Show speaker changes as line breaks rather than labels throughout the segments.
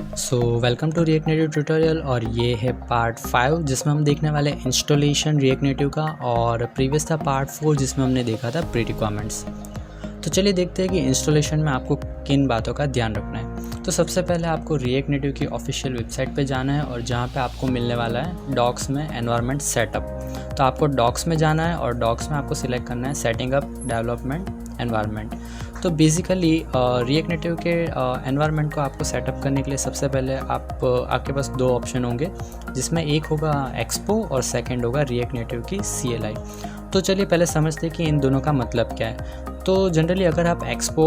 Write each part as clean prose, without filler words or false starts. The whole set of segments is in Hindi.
Welcome to React Native tutorial और ये है पार्ट 5 जिसमें हम देखने वाले इंस्टॉलेशन रिएक्ट नेटिव का। और प्रीवियस था पार्ट 4 जिसमें हमने देखा था प्री रिक्वायरमेंट्स। तो चलिए देखते हैं कि इंस्टॉलेशन में आपको किन बातों का ध्यान रखना है। तो सबसे पहले आपको रिएक्ट नेटिव की ऑफिशियल वेबसाइट पे जाना है और जहाँ पे आपको मिलने वाला है डॉक्स में एनवायरनमेंट सेटअप। तो आपको डॉक्स में जाना है और डॉक्स में आपको सिलेक्ट करना है सेटिंग अप डेवलपमेंट एनवायरनमेंट। तो बेसिकली रिएक्ट नेटिव के एनवायरनमेंट को आपको सेटअप करने के लिए सबसे पहले आपके पास दो ऑप्शन होंगे, जिसमें एक होगा एक्सपो और सेकंड होगा रिएक्ट नेटिव की CLI। तो चलिए पहले समझते हैं कि इन दोनों का मतलब क्या है। तो जनरली अगर आप एक्सपो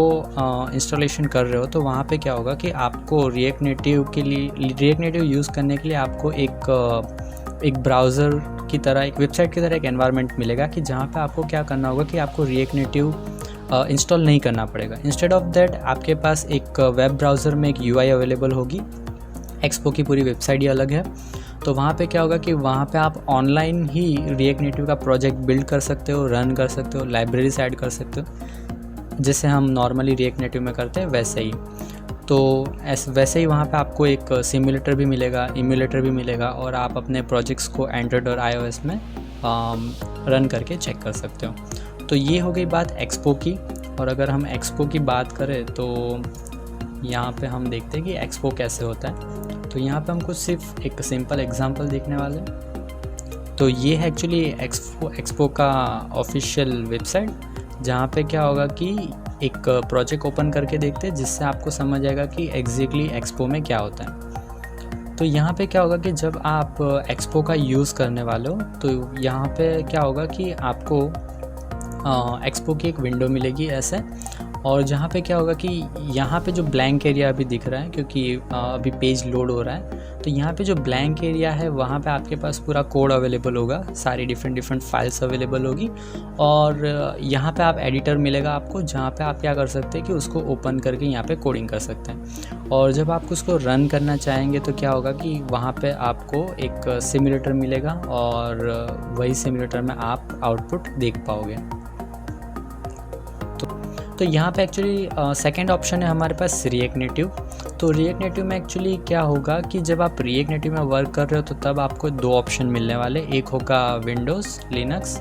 इंस्टॉलेशन कर रहे हो तो वहाँ पे क्या होगा कि आपको रिएक्ट नेटिव यूज़ करने के लिए आपको एक ब्राउज़र की तरह, एक वेबसाइट की तरह एक एनवायरनमेंट मिलेगा कि जहाँ पे आपको क्या करना होगा कि आपको रिएक्ट नेटिव इंस्टॉल नहीं करना पड़ेगा। इंस्टेड ऑफ दैट आपके पास एक वेब ब्राउज़र में एक UI अवेलेबल होगी। एक्सपो की पूरी वेबसाइट ही अलग है। तो वहाँ पे क्या होगा कि वहाँ पे आप ऑनलाइन ही रिएक्ट नेटिव का प्रोजेक्ट बिल्ड कर सकते हो, रन कर सकते हो, लाइब्रेरीज ऐड कर सकते हो, जैसे हम नॉर्मली रिएक्ट नेटिव में करते हैं वैसे ही। तो वैसे ही वहाँ पे आपको एक सिमुलेटर भी मिलेगा, इम्यूलेटर भी मिलेगा और आप अपने प्रोजेक्ट्स को एंड्रॉयड और iOS में रन करके चेक कर सकते हो। तो ये हो गई बात एक्सपो की। और अगर हम एक्सपो की बात करें तो यहाँ पे हम देखते हैं कि एक्सपो कैसे होता है। तो यहाँ पे हम कुछ सिर्फ एक सिंपल एग्जांपल देखने वाले हैं। तो ये है एक्चुअली एक्सपो का ऑफिशियल वेबसाइट, जहाँ पे क्या होगा कि एक प्रोजेक्ट ओपन करके देखते हैं जिससे आपको समझ आएगा कि एग्जैक्टली एक्सपो में क्या होता है। तो यहाँ पे क्या होगा कि जब आप एक्सपो का यूज़ करने वाले हो तो यहाँ पे क्या होगा कि आपको एक्सपो की एक विंडो मिलेगी ऐसे। और जहाँ पे क्या होगा कि यहाँ पे जो ब्लैंक एरिया अभी दिख रहा है, क्योंकि अभी पेज लोड हो रहा है, तो यहाँ पे जो ब्लैंक एरिया है वहाँ पे आपके पास पूरा कोड अवेलेबल होगा, सारी डिफरेंट फाइल्स अवेलेबल होगी। और यहाँ पे आप एडिटर मिलेगा आपको, जहाँ पे आप क्या कर सकते हैं कि उसको ओपन करके यहाँ पे कोडिंग कर सकते हैं। और जब आप उसको रन करना चाहेंगे तो क्या होगा कि वहाँ पे आपको एक सिमुलेटर मिलेगा और वही सिमुलेटर में आप आउटपुट देख पाओगे। तो यहाँ पे एक्चुअली सेकंड ऑप्शन है हमारे पास रिएक्ट नेटिव। तो रिएक्ट नेटिव में एक्चुअली क्या होगा कि जब आप रिएक्ट नेटिव में वर्क कर रहे हो तो तब आपको दो ऑप्शन मिलने वाले। एक होगा विंडोज़ लिनक्स,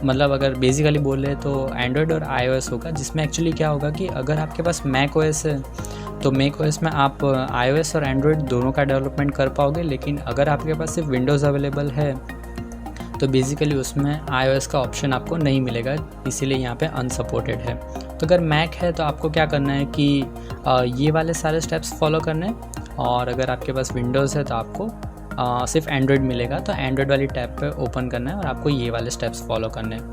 मतलब अगर बेसिकली बोले तो एंड्रॉयड और iOS होगा, जिसमें एक्चुअली क्या होगा कि अगर आपके पास मैक OS है तो मैक OS में आप iOS और एंड्रॉयड दोनों का डेवलपमेंट कर पाओगे। लेकिन अगर आपके पास सिर्फ विंडोज़ अवेलेबल है तो बेसिकली उसमें iOS का ऑप्शन आपको नहीं मिलेगा, इसीलिए यहाँ पे अनसपोर्टेड है। तो अगर मैक है तो आपको क्या करना है कि ये वाले सारे स्टेप्स फॉलो करने हैं। और अगर आपके पास विंडोज़ है तो आपको सिर्फ एंड्रॉयड मिलेगा, तो एंड्रॉयड वाली टैब पे ओपन करना है और आपको ये वाले स्टेप्स फॉलो करने हैं।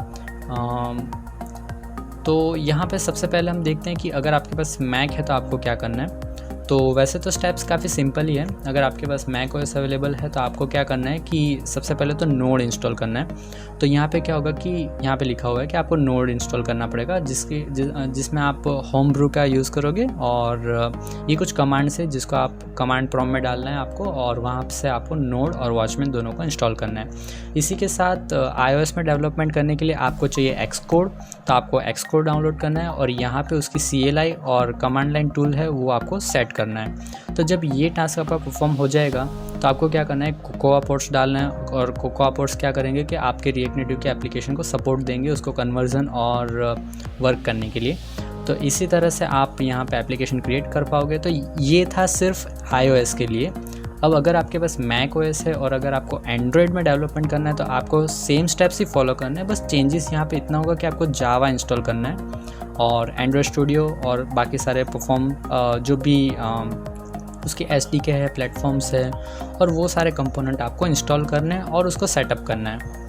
तो यहाँ पे सबसे पहले हम देखते हैं कि अगर आपके पास मैक है तो आपको क्या करना है। तो वैसे तो स्टेप्स काफ़ी सिंपल ही है। अगर आपके पास मैक OS अवेलेबल है तो आपको क्या करना है कि सबसे पहले तो नोड इंस्टॉल करना है। तो यहाँ पे क्या होगा कि यहाँ पे लिखा हुआ है कि आपको नोड इंस्टॉल करना पड़ेगा, जिसमें आप होम ब्रू का यूज़ करोगे। और ये कुछ कमांड्स है जिसको आप कमांड प्रॉम्प्ट में डालना है आपको, और वहाँ से आपको नोड और वॉचमैन दोनों को इंस्टॉल करना है। इसी के साथ iOS में डेवलपमेंट करने के लिए आपको चाहिए एक्सकोड, तो आपको एक्सकोड डाउनलोड करना है और यहाँ पे उसकी CLI और कमांड लाइन टूल है वो आपको सेट करना है। तो जब ये टास्क आपका परफॉर्म हो जाएगा तो आपको क्या करना है, कोकोआ पोर्ट्स डालना है। और कोकोआ पोर्ट्स क्या करेंगे कि आपके रिएक्ट नेटिव के एप्लीकेशन को सपोर्ट देंगे उसको कन्वर्जन और वर्क करने के लिए। तो इसी तरह से आप यहाँ पे एप्लीकेशन क्रिएट कर पाओगे। तो ये था सिर्फ iOS के लिए। अब अगर आपके पास मैक OS है और अगर आपको एंड्रॉयड में डेवलपमेंट करना है तो आपको सेम स्टेप्स ही फॉलो करना है। बस चेंजेस यहाँ पे इतना होगा कि आपको जावा इंस्टॉल करना है और एंड्रॉयड स्टूडियो और बाकी सारे जो भी उसकी SDK है, प्लेटफॉर्म्स है, और वो सारे कंपोनेंट आपको इंस्टॉल करने हैं और उसको सेटअप करना है।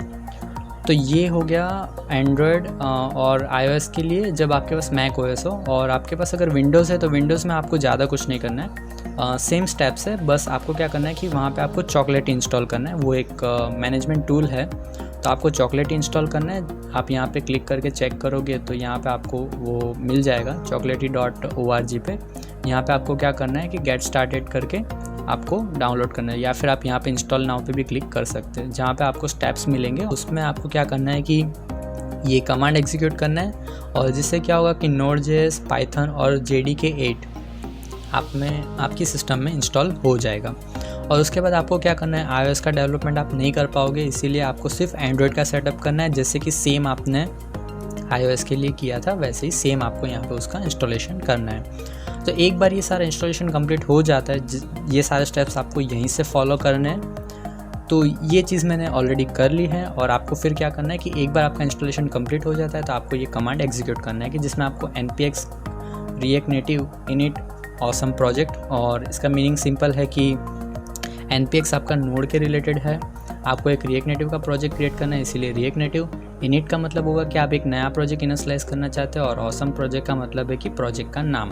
तो ये हो गया एंड्रॉयड और iOS के लिए जब आपके पास मैक OS हो। और आपके पास अगर विंडोज़ है तो विंडोज़ में आपको ज़्यादा कुछ नहीं करना है, सेम स्टेप्स है। बस आपको क्या करना है कि वहाँ पे आपको चॉकलेट इंस्टॉल करना है, वो एक मैनेजमेंट टूल है। तो आपको चॉकलेट इंस्टॉल करना है। आप यहाँ पे क्लिक करके चेक करोगे तो यहाँ पे आपको वो मिल जाएगा chocolatey.org पे। यहाँ पे आपको क्या करना है कि गेट स्टार्टेड करके आपको डाउनलोड करना है, या फिर आप यहाँ पे इंस्टॉल नाउ पे भी क्लिक कर सकते हैं। जहाँ पे आपको स्टेप्स मिलेंगे उसमें आपको क्या करना है कि ये कमांड एग्जीक्यूट करना है, और जिससे क्या होगा कि Node.js, पाइथन और JDK 8 आपकी सिस्टम में इंस्टॉल हो जाएगा। और उसके बाद आपको क्या करना है, iOS का डेवलपमेंट आप नहीं कर पाओगे, इसीलिए आपको सिर्फ एंड्रॉयड का सेटअप करना है। जैसे कि सेम आपने iOS के लिए किया था वैसे ही सेम आपको यहाँ पे उसका इंस्टॉलेशन करना है। तो एक बार ये सारा इंस्टॉलेशन कंप्लीट हो जाता है, ये सारे स्टेप्स आपको यहीं से फॉलो करने हैं। तो ये चीज़ मैंने ऑलरेडी कर ली है। और आपको फिर क्या करना है कि एक बार आपका इंस्टॉलेशन कंप्लीट हो जाता है तो आपको ये कमांड एग्जीक्यूट करना है कि जिसमें आपको npx react native init awesome project, और इसका मीनिंग सिंपल है कि npx आपका नोड के रिलेटेड है, आपको एक रिएक्ट नेटिव का प्रोजेक्ट क्रिएट करना है, इसीलिए रिएक्ट नेटिव। इनिट का मतलब होगा कि आप एक नया प्रोजेक्ट इनिशियलाइज करना चाहते हैं, और ऑसम प्रोजेक्ट का मतलब है कि प्रोजेक्ट का नाम।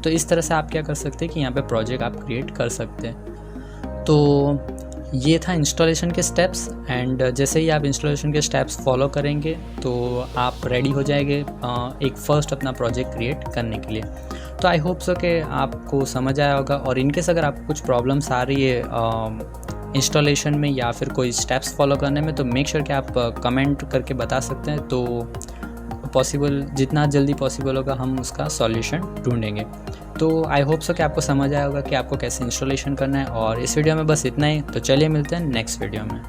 तो इस तरह से आप क्या कर सकते हैं कि यहाँ पे प्रोजेक्ट आप क्रिएट कर सकते हैं। तो ये था इंस्टॉलेशन के स्टेप्स, एंड जैसे ही आप इंस्टॉलेशन के स्टेप्स फॉलो करेंगे तो आप रेडी हो जाएंगे एक फ़र्स्ट अपना प्रोजेक्ट क्रिएट करने के लिए। तो आई होप सो कि आपको समझ आया होगा। और इनकेस अगर आपको कुछ प्रॉब्लम्स आ रही है इंस्टॉलेशन में या फिर कोई स्टेप्स फॉलो करने में, तो मेक श्योर कि आप कमेंट करके बता सकते हैं। तो पॉसिबल जितना जल्दी पॉसिबल होगा हम उसका सॉल्यूशन ढूंढेंगे। तो आई होप सो कि आपको समझ आया होगा कि आपको कैसे इंस्टॉलेशन करना है। और इस वीडियो में बस इतना ही। तो चलिए मिलते हैं नेक्स्ट वीडियो में।